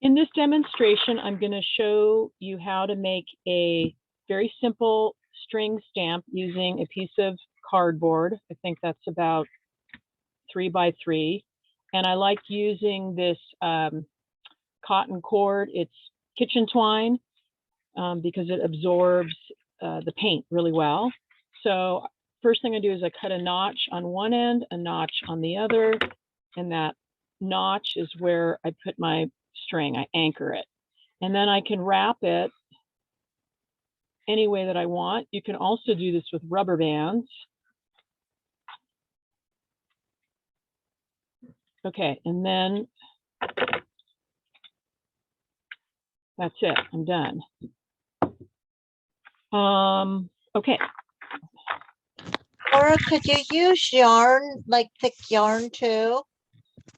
In this demonstration, I'm going to show you how to make a very simple string stamp using a piece of cardboard. I think that's about 3 by 3. And I like using this cotton cord. It's kitchen twine because it absorbs the paint really well. So first thing I do is I cut a notch on one end, a notch on the other, and that notch is where I put my string. I anchor it, and then I can wrap it any way that I want. You can also do this with rubber bands. Okay, and then that's it. I'm done. Okay. Laura, could you use yarn, like thick yarn too?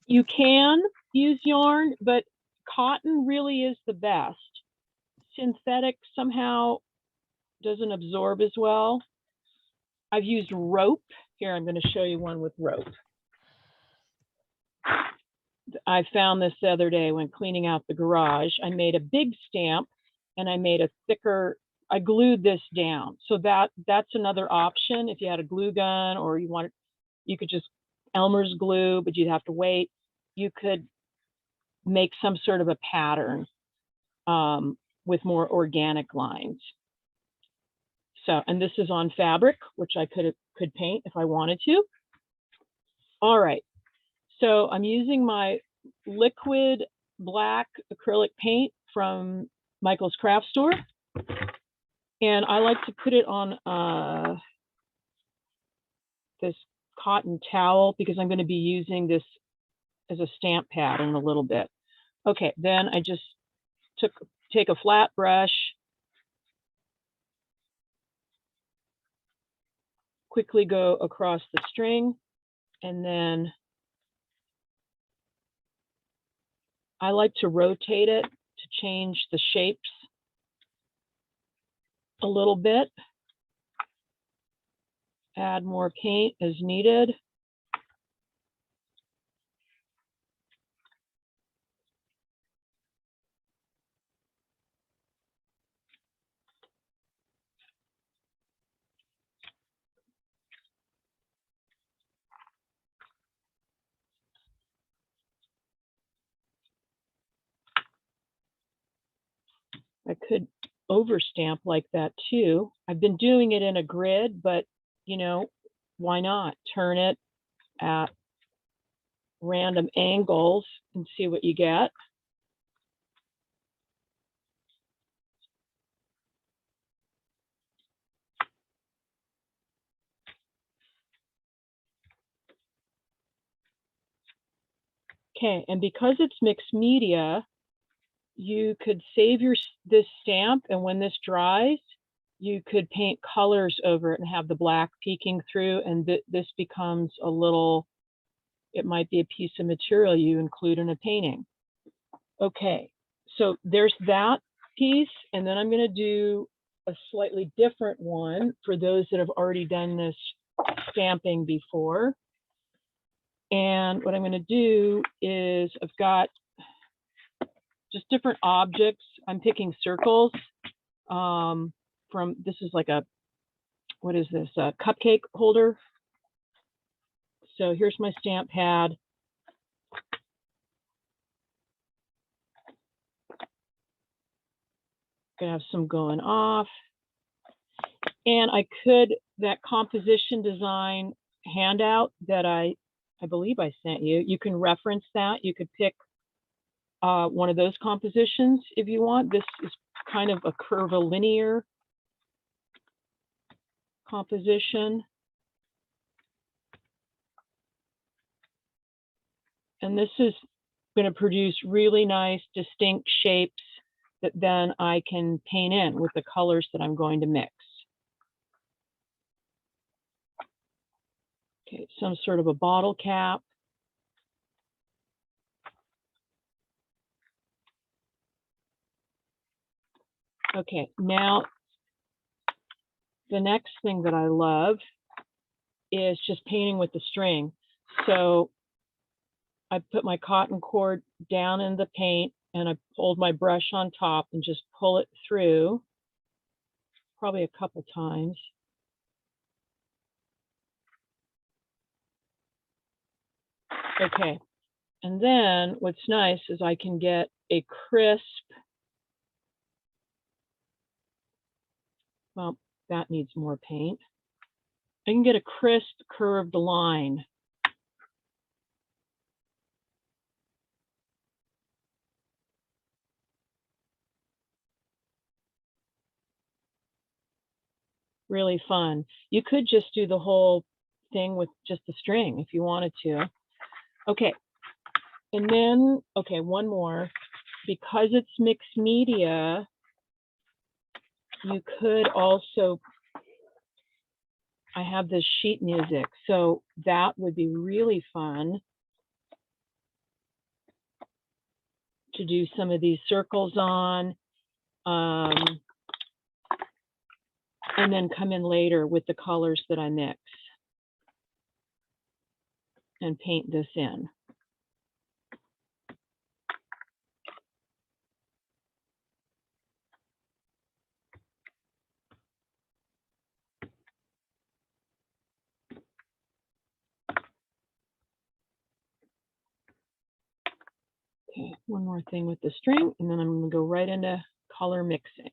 You can use yarn, but cotton really is the best. Synthetic somehow doesn't absorb as well. I've used rope. Here, I'm going to show you one with rope. I found this the other day when cleaning out the garage. I made a big stamp and I made a thicker, I glued this down. So that's another option. If you had a glue gun or you could just Elmer's glue, but you'd have to wait. You could make some sort of a pattern with more organic lines. So, and this is on fabric, which I could paint if I wanted to. All right. So I'm using my liquid black acrylic paint from Michael's Craft Store. And I like to put it on this cotton towel because I'm going to be using this as a stamp pad in a little bit. Okay, then I just take a flat brush, quickly go across the string, and then I like to rotate it to change the shapes a little bit. Add more paint as needed. I could overstamp like that too. I've been doing it in a grid, but you know, why not turn it at random angles and see what you get. Okay, and because it's mixed media, you could save this stamp, and when this dries, you could paint colors over it and have the black peeking through, and this becomes a little, it might be a piece of material you include in a painting. Okay, so there's that piece, and then I'm going to do a slightly different one for those that have already done this stamping before. And what I'm going to do is I've got just different objects. I'm picking circles from, this is like a, what is this, a cupcake holder. So here's my stamp pad. Gonna have some going off. And I could, that composition design handout that I believe I sent you, you can reference that. You could pick one of those compositions if you want. This is kind of a curvilinear composition. And this is going to produce really nice, distinct shapes that then I can paint in with the colors that I'm going to mix. Okay, some sort of a bottle cap. Okay, now the next thing that I love is just painting with the string. So I put my cotton cord down in the paint and I hold my brush on top and just pull it through, probably a couple times. Okay, and then what's nice is I can get a crisp, well, that needs more paint. I can get a crisp curved line. Really fun. You could just do the whole thing with just the string if you wanted to. Okay, and then, okay, one more. Because it's mixed media, you could also, I have this sheet music, so that would be really fun to do some of these circles on, and then come in later with the colors that I mix and paint this in. Okay, one more thing with the string, and then I'm going to go right into color mixing.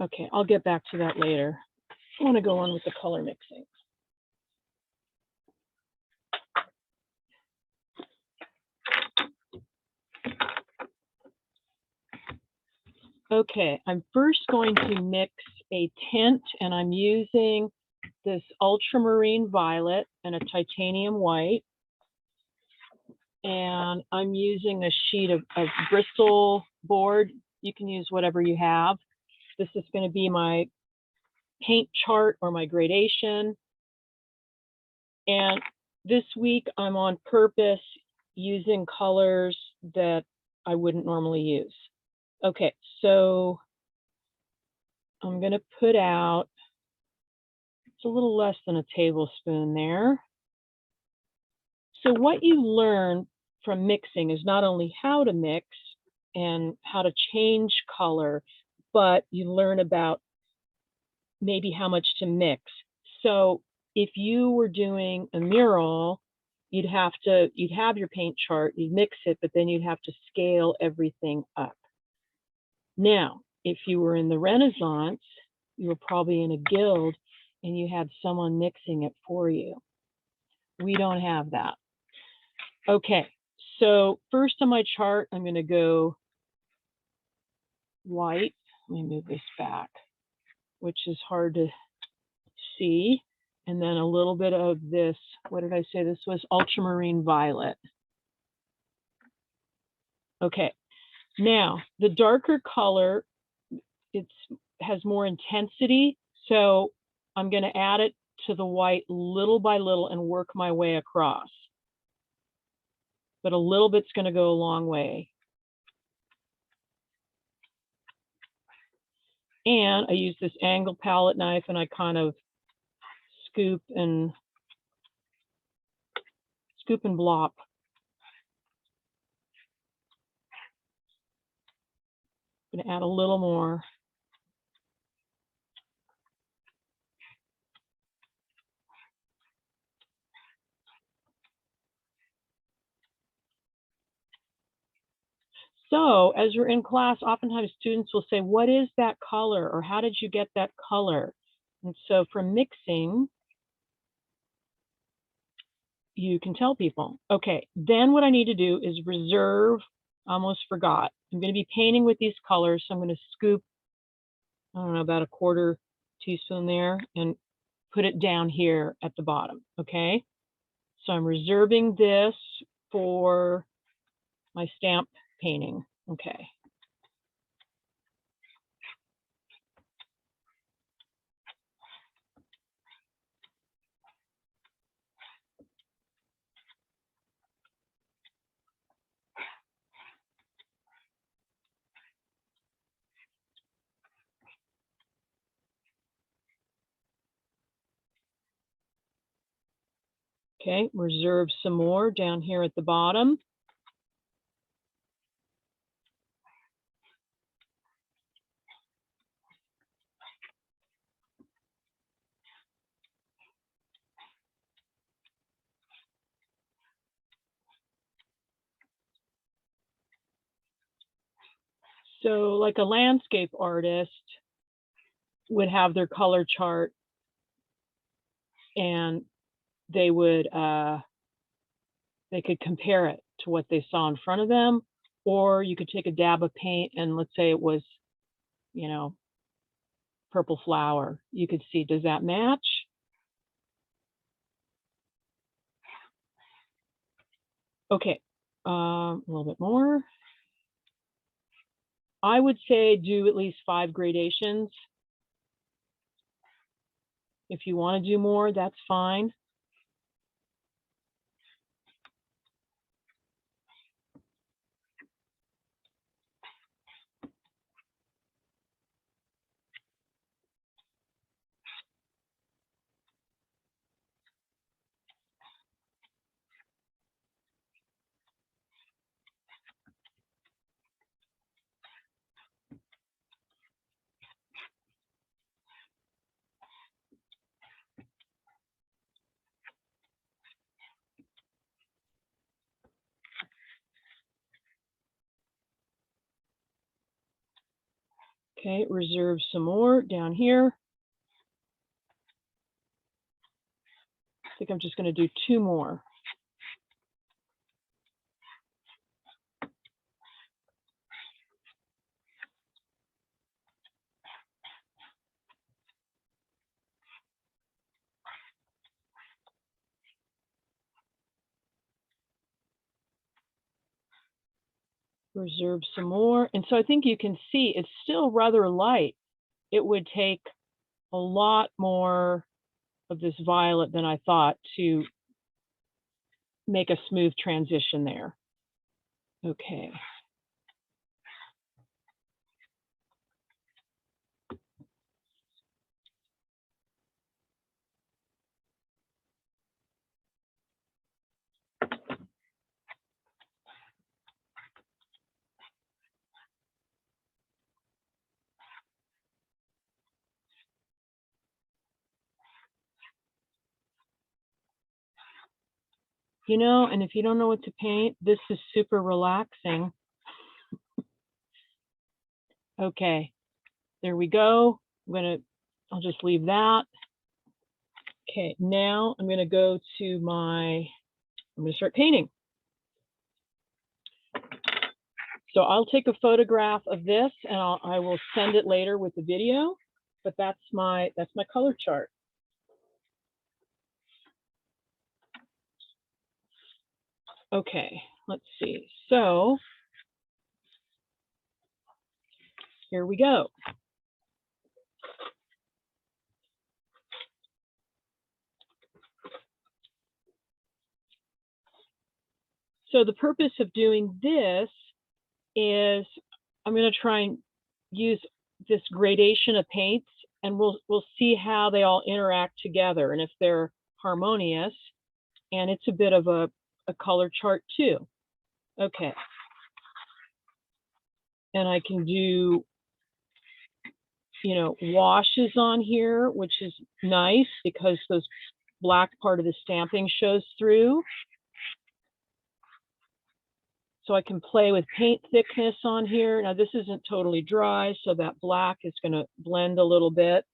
Okay, I'll get back to that later. I want to go on with the color mixing. Okay, I'm first going to mix a tint, and I'm using this ultramarine violet and a titanium white. And I'm using a sheet of Bristol board. You can use whatever you have. This is going to be my paint chart or my gradation. And this week I'm on purpose using colors that I wouldn't normally use. Okay, so I'm going to put out, it's a little less than a tablespoon there. So what you learn from mixing is not only how to mix and how to change color, but you learn about maybe how much to mix. So if you were doing a mural, you'd have your paint chart, you'd mix it, but then you'd have to scale everything up. Now, if you were in the Renaissance, you were probably in a guild and you had someone mixing it for you. We don't have that. Okay, so first on my chart, I'm going to go white. Let me move this back, which is hard to see. And then a little bit of this, what did I say? This was ultramarine violet. Okay, now the darker color, it has more intensity. So I'm going to add it to the white little by little and work my way across. But a little bit's going to go a long way. And I use this angle palette knife and I kind of scoop and blop. I'm going to add a little more. So as you're in class, oftentimes students will say, what is that color? Or how did you get that color? And so for mixing, you can tell people. Okay, then what I need to do is reserve, almost forgot. I'm going to be painting with these colors. So I'm going to scoop, I don't know, about a quarter teaspoon there and put it down here at the bottom. Okay, so I'm reserving this for my stamp painting. Okay. Okay, reserve some more down here at the bottom. So like a landscape artist would have their color chart, and they would they could compare it to what they saw in front of them, or you could take a dab of paint and let's say it was, you know, purple flower. You could see, does that match? Okay, a little bit more. I would say do at least 5 gradations. If you want to do more, that's fine. Okay, reserve some more down here. I think I'm just going to do 2 more. Reserve some more. And so I think you can see it's still rather light. It would take a lot more of this violet than I thought to make a smooth transition there. Okay. You know, and if you don't know what to paint, this is super relaxing. Okay, there we go. I'll just leave that. Okay, now I'm gonna go to I'm gonna start painting. So I'll take a photograph of this and I will send it later with the video, but that's my color chart. Okay, let's see. So here we go. So the purpose of doing this is I'm going to try and use this gradation of paints, and we'll see how they all interact together and if they're harmonious. And it's a bit of a color chart too. Okay. And I can do, you know, washes on here, which is nice because those black part of the stamping shows through. So I can play with paint thickness on here. Now this isn't totally dry, so that black is going to blend a little bit.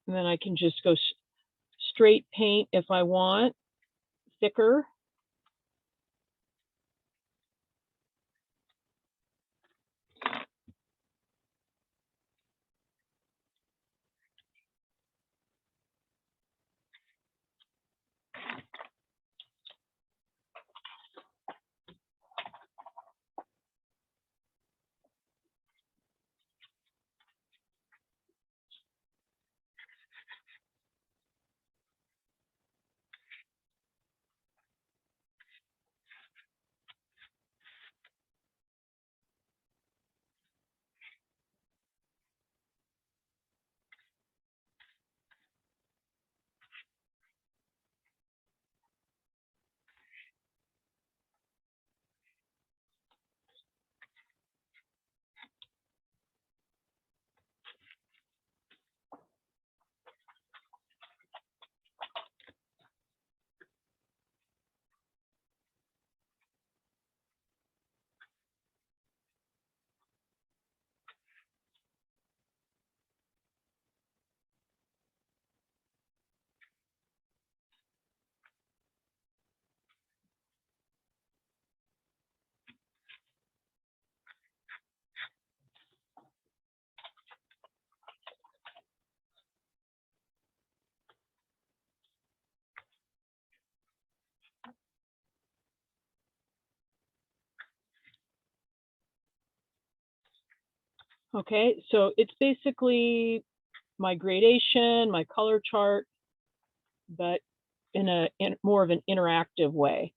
And then I can just go straight paint if I want, thicker. Okay, so it's basically my gradation, my color chart, but in more of an interactive way.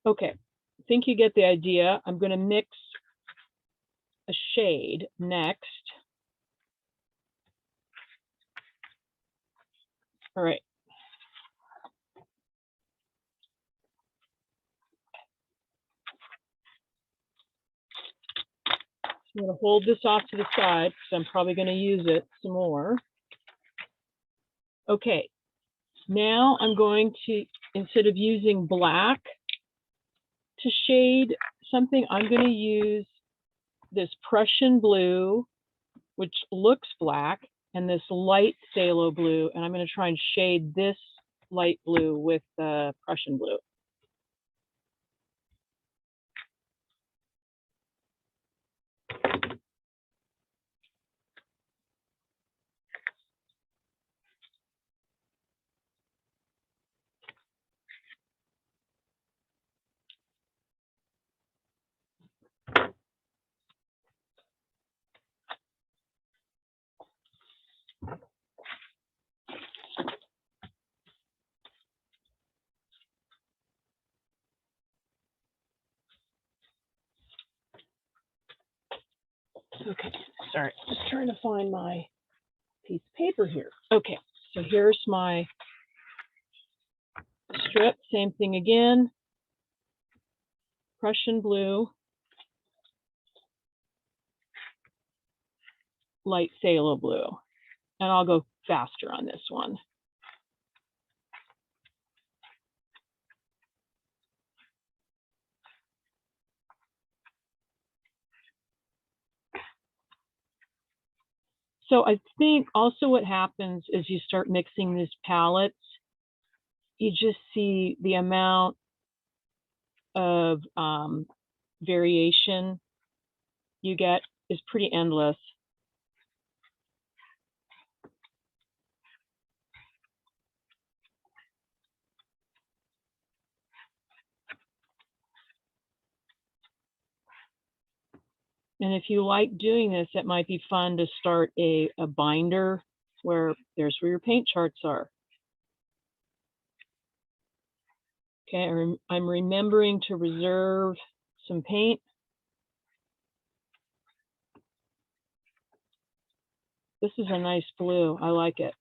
Okay, I think you get the idea. I'm going to mix a shade next. All right. I'm going to hold this off to the side because I'm probably going to use it some more. Okay, now I'm going to, instead of using black to shade something, I'm going to use this Prussian blue, which looks black, and this light phthalo blue, and I'm going to try and shade this light blue with the Prussian blue. Okay, sorry, just trying to find my piece of paper here. Okay, so here's my strip, same thing again. Prussian blue, light phthalo blue, and I'll go faster on this one. So I think also what happens is you start mixing these palettes, you just see the amount of variation you get is pretty endless. And if you like doing this, it might be fun to start a binder where there's where your paint charts are. Okay, I'm remembering to reserve some paint. This is a nice blue, I like it.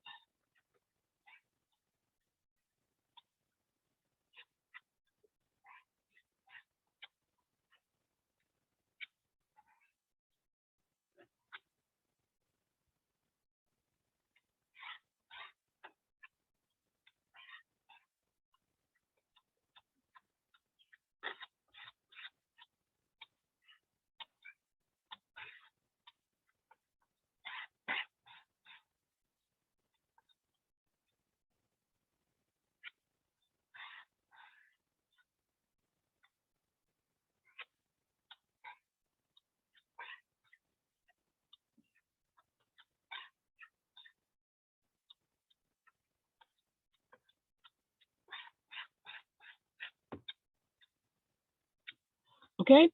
Okay,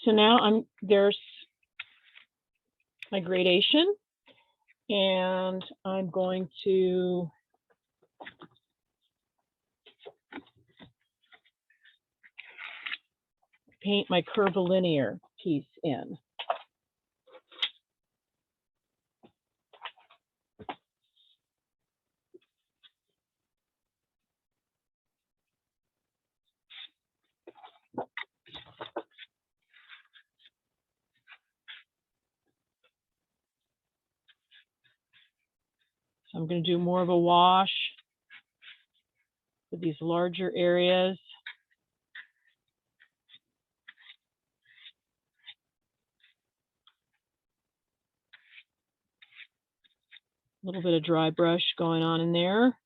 so now there's my gradation, and I'm going to paint my curvilinear piece in. So I'm going to do more of a wash with these larger areas. A little bit of dry brush going on in there.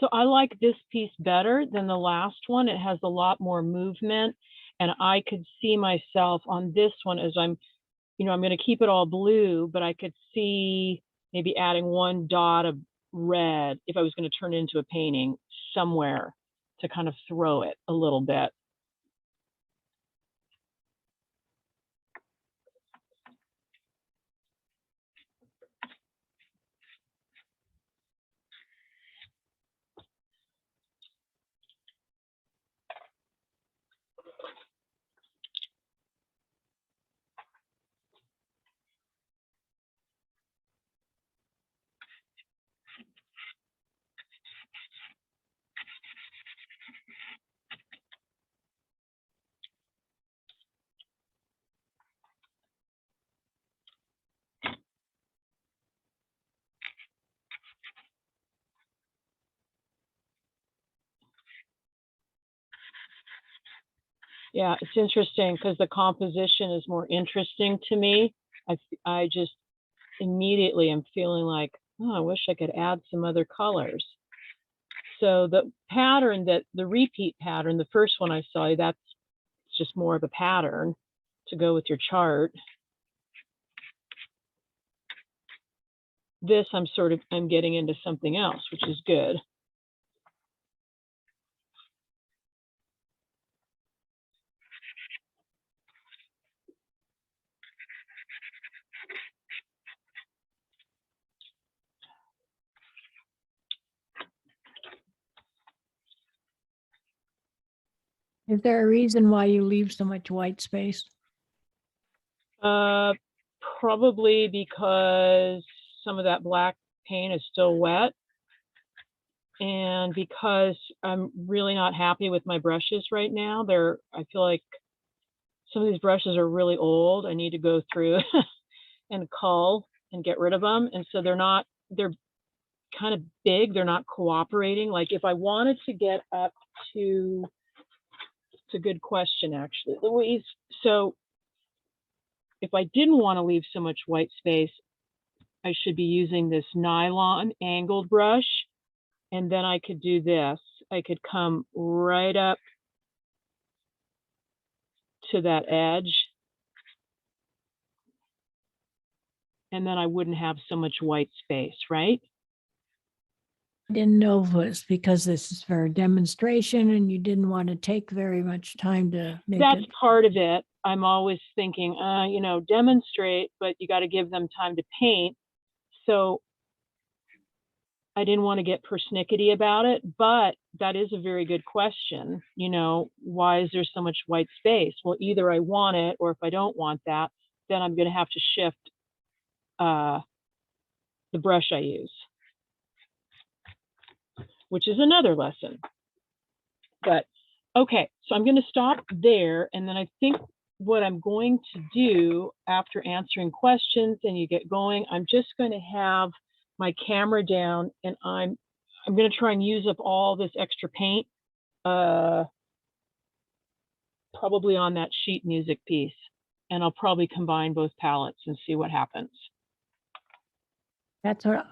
So I like this piece better than the last one. It has a lot more movement, and I could see myself on this one as I'm going to keep it all blue, but I could see maybe adding one dot of red if I was going to turn it into a painting somewhere to kind of throw it a little bit. Yeah, it's interesting because the composition is more interesting to me. I just immediately am feeling like, oh, I wish I could add some other colors. So the pattern the repeat pattern, the first one I saw, that's just more of a pattern to go with your chart. This I'm getting into something else, which is good. Is there a reason why you leave so much white space? Probably because some of that black paint is still wet, and because I'm really not happy with my brushes right now. I feel like some of these brushes are really old. I need to go through and cull and get rid of them. And so they're kind of big. They're not cooperating. Like if I wanted to get up to, it's a good question, actually, Louise. So if I didn't want to leave so much white space, I should be using this nylon angled brush. And then I could do this. I could come right up to that edge. And then I wouldn't have so much white space, right? I didn't know if it was because this is for a demonstration and you didn't want to take very much time to make That's it. part of it. I'm always thinking, demonstrate, but you got to give them time to paint. So I didn't want to get persnickety about it, but that is a very good question. Why is there so much white space? Well, either I want it, or if I don't want that, then I'm going to have to shift the brush I use, which is another lesson. But okay, so I'm going to stop there. And then I think what I'm going to do after answering questions and you get going, I'm just going to have my camera down, and I'm going to try and use up all this extra paint, probably on that sheet music piece. And I'll probably combine both palettes and see what happens. That's what